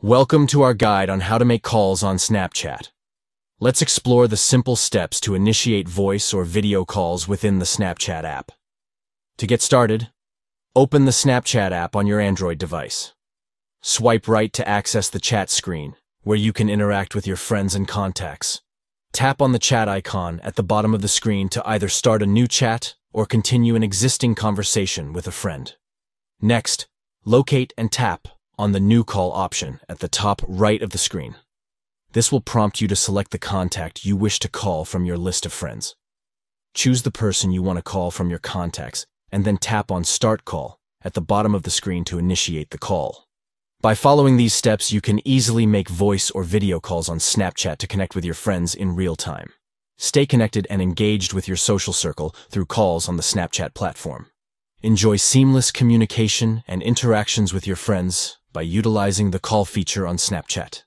Welcome to our guide on how to make calls on Snapchat. Let's explore the simple steps to initiate voice or video calls within the Snapchat app. To get started, open the Snapchat app on your Android device. Swipe right to access the chat screen, where you can interact with your friends and contacts. Tap on the chat icon at the bottom of the screen to either start a new chat or continue an existing conversation with a friend. Next, locate and tap on the New Call option at the top right of the screen. This will prompt you to select the contact you wish to call from your list of friends. Choose the person you want to call from your contacts and then tap on Start Call at the bottom of the screen to initiate the call. By following these steps, you can easily make voice or video calls on Snapchat to connect with your friends in real time. Stay connected and engaged with your social circle through calls on the Snapchat platform. Enjoy seamless communication and interactions with your friends by utilizing the call feature on Snapchat.